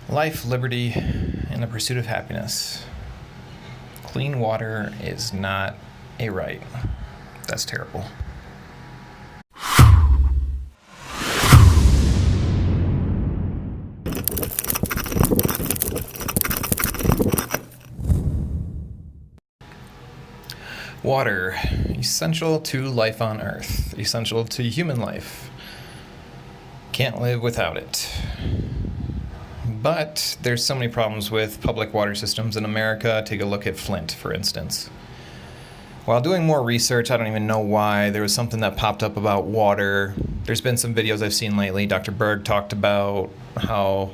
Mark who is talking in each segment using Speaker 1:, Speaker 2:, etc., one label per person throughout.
Speaker 1: Life, liberty, and the pursuit of happiness. Clean water is not a right. That's terrible. Water, essential to life on Earth, essential to human life. Can't live without it. But there's so many problems with public water systems in America. Take a look at Flint, for instance. While doing more research, I don't even know why, there was something that popped up about water. There's been some videos I've seen lately. Dr. Berg talked about how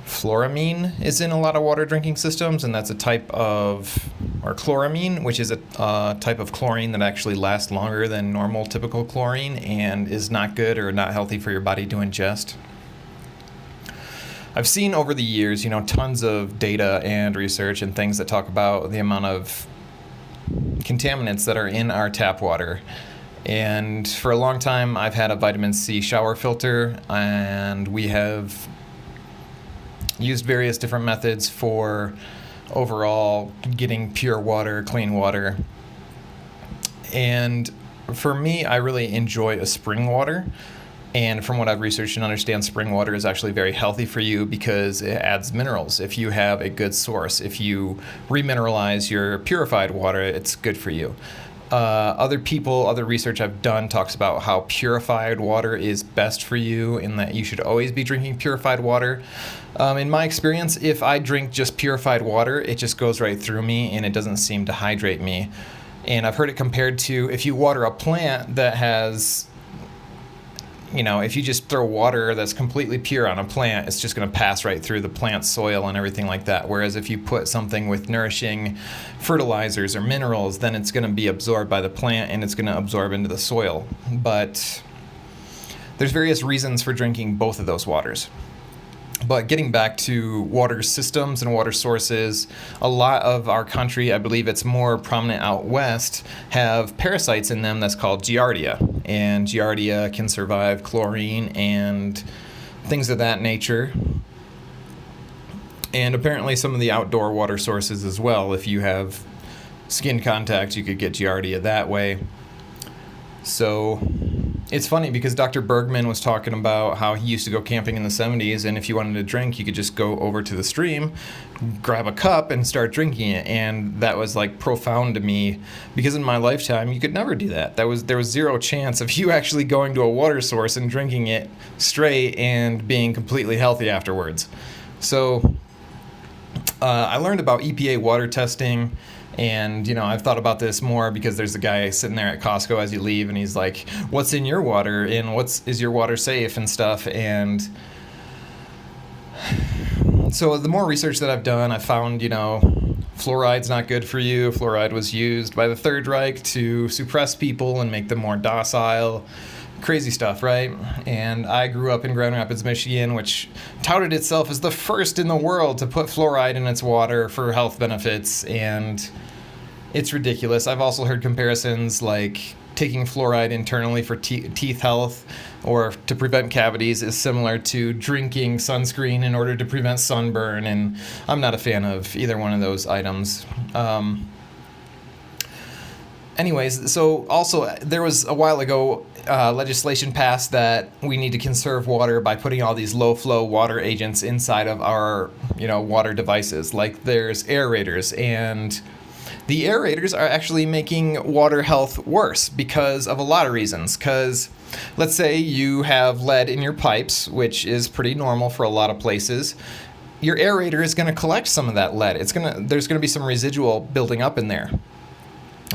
Speaker 1: fluoramine is in a lot of water drinking systems, and that's a type of, or chloramine, which is a type of chlorine that actually lasts longer than normal typical chlorine and is not good or not healthy for your body to ingest. I've seen over the years, tons of data and research and things that talk about the amount of contaminants that are in our tap water. And for a long time, I've had a vitamin C shower filter, and we have used various different methods for overall getting pure water, clean water. And for me, I really enjoy a spring water. And from what I've researched and understand, spring water is actually very healthy for you because it adds minerals. If you have a good source, if you remineralize your purified water, it's good for you. Other research I've done talks about how purified water is best for you, and that you should always be drinking purified water. In my experience, if I drink just purified water, it just goes right through me and it doesn't seem to hydrate me. And I've heard it compared to if you water a plant that has, if you just throw water that's completely pure on a plant, it's just going to pass right through the plant's soil and everything like that. Whereas if you put something with nourishing fertilizers or minerals, then it's going to be absorbed by the plant and it's going to absorb into the soil. But there's various reasons for drinking both of those waters. But getting back to water systems and water sources, a lot of our country, I believe it's more prominent out west, have parasites in them that's called Giardia. And Giardia can survive chlorine and things of that nature. And apparently some of the outdoor water sources as well. If you have skin contact, you could get Giardia that way. So it's funny because Dr. Bergman was talking about how he used to go camping in the 70s, and if you wanted to drink, you could just go over to the stream, grab a cup, and start drinking it. And that was like profound to me because in my lifetime, you could never do that. There was zero chance of you actually going to a water source and drinking it straight and being completely healthy afterwards. So I learned about EPA water testing. And, I've thought about this more because there's a guy sitting there at Costco as you leave, and he's like, what's in your water and is your water safe and stuff. And so the more research that I've done, I found, fluoride's not good for you. Fluoride was used by the Third Reich to suppress people and make them more docile. Crazy stuff, right? And I grew up in Grand Rapids, Michigan, which touted itself as the first in the world to put fluoride in its water for health benefits, and it's ridiculous. I've also heard comparisons like taking fluoride internally for teeth health or to prevent cavities is similar to drinking sunscreen in order to prevent sunburn, and I'm not a fan of either one of those items. Anyways, so also there was a while ago legislation passed that we need to conserve water by putting all these low-flow water agents inside of our, water devices. Like there's aerators, and the aerators are actually making water health worse because of a lot of reasons. Because let's say you have lead in your pipes, which is pretty normal for a lot of places. Your aerator is going to collect some of that lead. There's going to be some residual building up in there.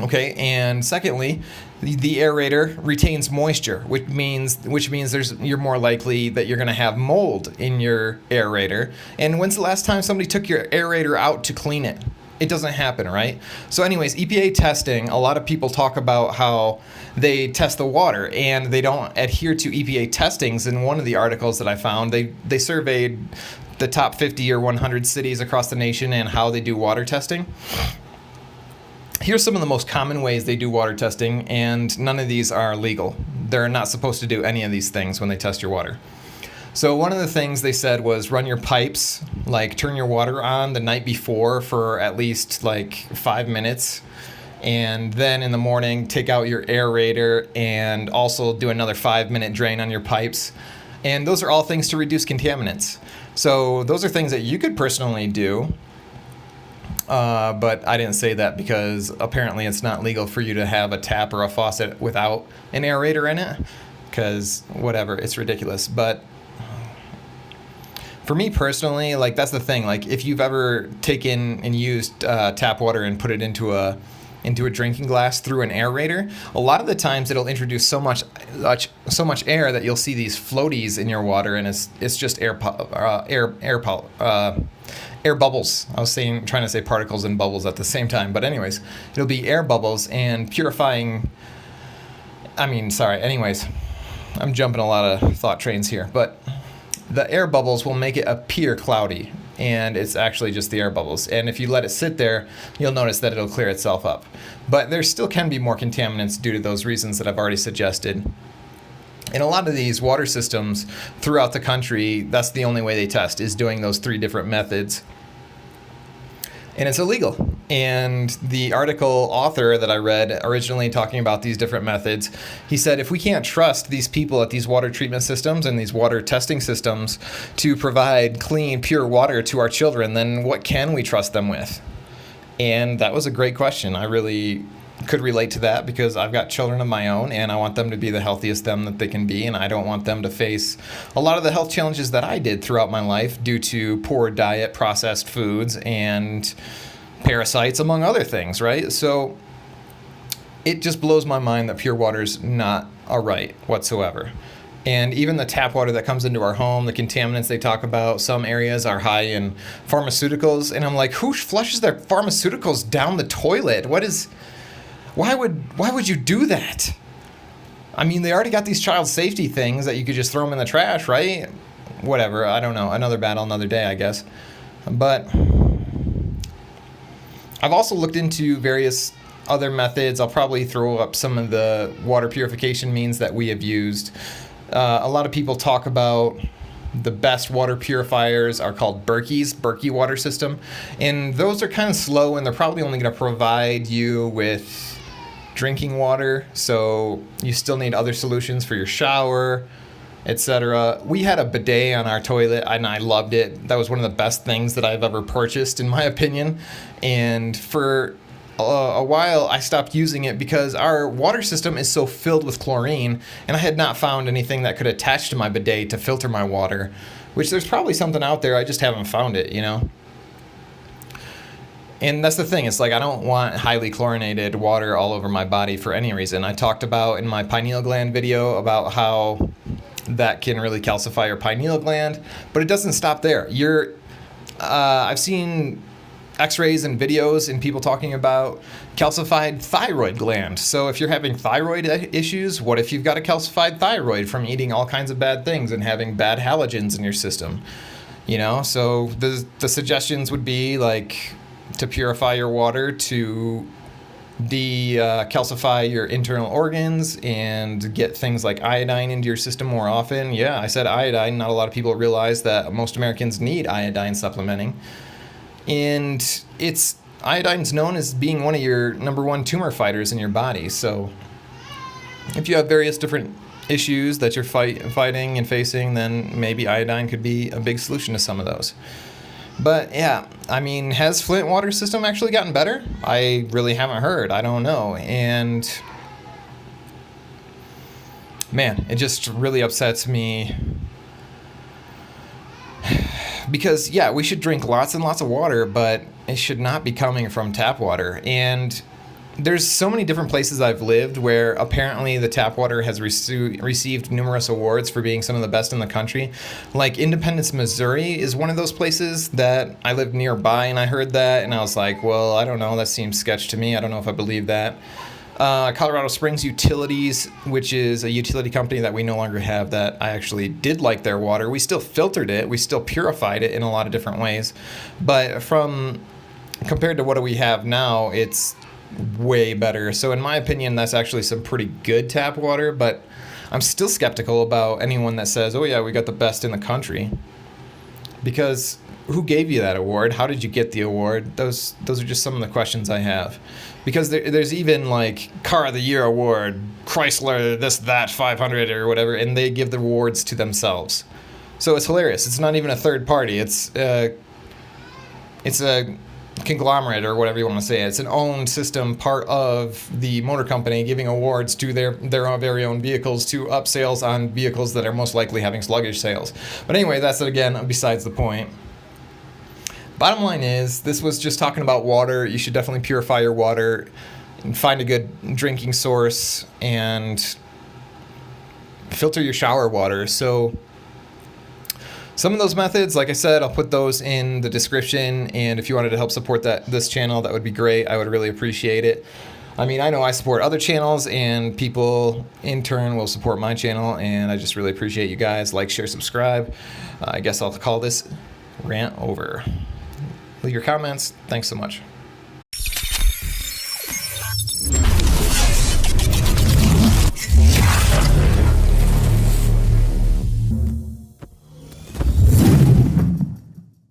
Speaker 1: Okay, and secondly, the aerator retains moisture, which means you're more likely that you're going to have mold in your aerator. And when's the last time somebody took your aerator out to clean it? It doesn't happen, right? So anyways, EPA testing, a lot of people talk about how they test the water and they don't adhere to EPA testings. In one of the articles that I found, they surveyed the top 50 or 100 cities across the nation and how they do water testing. Here's some of the most common ways they do water testing, and none of these are legal. They're not supposed to do any of these things when they test your water. So one of the things they said was run your pipes, like turn your water on the night before for at least like 5 minutes. And then in the morning, take out your aerator and also do another 5-minute drain on your pipes. And those are all things to reduce contaminants. So those are things that you could personally do. But I didn't say that because apparently it's not legal for you to have a tap or a faucet without an aerator in it. Because whatever, it's ridiculous. But for me personally, like that's the thing. Like if you've ever taken and used tap water and put it into a drinking glass through an aerator, a lot of the times it'll introduce so much air that you'll see these floaties in your water, and it's just air bubbles. I was trying to say particles and bubbles at the same time, but anyways, it'll be air bubbles and purifying. Anyways, I'm jumping a lot of thought trains here, but the air bubbles will make it appear cloudy, and it's actually just the air bubbles. And if you let it sit there, you'll notice that it'll clear itself up. But there still can be more contaminants due to those reasons that I've already suggested. In a lot of these water systems throughout the country, that's the only way they test, is doing those 3 different methods. And it's illegal. And the article author that I read originally talking about these different methods, he said if we can't trust these people at these water treatment systems and these water testing systems to provide clean, pure water to our children, then what can we trust them with? And that was a great question. I really could relate to that because I've got children of my own and I want them to be the healthiest them that they can be, and I don't want them to face a lot of the health challenges that I did throughout my life due to poor diet, processed foods, and parasites, among other things, right? So it just blows my mind that pure water's not a right whatsoever. And even the tap water that comes into our home, the contaminants they talk about, some areas are high in pharmaceuticals, and I'm like, who flushes their pharmaceuticals down the toilet? Why would you do that? I mean, they already got these child safety things that you could just throw them in the trash, right? Whatever, I don't know. Another battle, another day, I guess. But I've also looked into various other methods. I'll probably throw up some of the water purification means that we have used. A lot of people talk about the best water purifiers are called Berkey water system. And those are kind of slow, and they're probably only going to provide you with drinking water. So you still need other solutions for your shower, etc. We had a bidet on our toilet, and I loved it. That was one of the best things that I've ever purchased, in my opinion. And for a while, I stopped using it because our water system is so filled with chlorine, and I had not found anything that could attach to my bidet to filter my water, which there's probably something out there, I just haven't found it, And that's the thing, it's like I don't want highly chlorinated water all over my body for any reason. I talked about in my pineal gland video about how that can really calcify your pineal gland, but it doesn't stop there. I've seen x-rays and videos and people talking about calcified thyroid gland. So if you're having thyroid issues, what if you've got a calcified thyroid from eating all kinds of bad things and having bad halogens in your system? So the suggestions would be like to purify your water, to decalcify your internal organs, and get things like iodine into your system more often. Yeah, I said iodine. Not a lot of people realize that most Americans need iodine supplementing. And iodine's known as being one of your number 1 tumor fighters in your body. So if you have various different issues that you're fighting and facing, then maybe iodine could be a big solution to some of those. But yeah, I mean, has Flint water system actually gotten better? I really haven't heard. I don't know. And man, it just really upsets me. Because, yeah, we should drink lots and lots of water, but it should not be coming from tap water. And there's so many different places I've lived where apparently the tap water has received numerous awards for being some of the best in the country. Like Independence, Missouri is one of those places that I lived nearby, and I heard that, and I was like, well, I don't know, that seems sketch to me. I don't know if I believe that. Colorado Springs Utilities, which is a utility company that we no longer have, that I actually did like their water. We still filtered it. We still purified it in a lot of different ways. But compared to what we have now, it's way better. So in my opinion, that's actually some pretty good tap water. But I'm still skeptical about anyone that says, oh yeah, we got the best in the country. Because who gave you that award? How did you get the award? Those are just some of the questions I have. Because there's even like Car of the Year award, Chrysler, this, that, 500 or whatever, and they give the awards to themselves. So it's hilarious. It's not even a third party. It's a conglomerate or whatever you want to say. It's an owned system, part of the motor company, giving awards to their very own vehicles to up sales on vehicles that are most likely having sluggish sales. But anyway, that's again besides the point. Bottom line is, this was just talking about water. You should definitely purify your water and find a good drinking source and filter your shower water. So some of those methods, like I said, I'll put those in the description, and if you wanted to help support this channel, that would be great. I would really appreciate it. I mean, I know I support other channels, and people in turn will support my channel, and I just really appreciate you guys. Like, share, subscribe. I guess I'll call this rant over. Leave your comments. Thanks so much.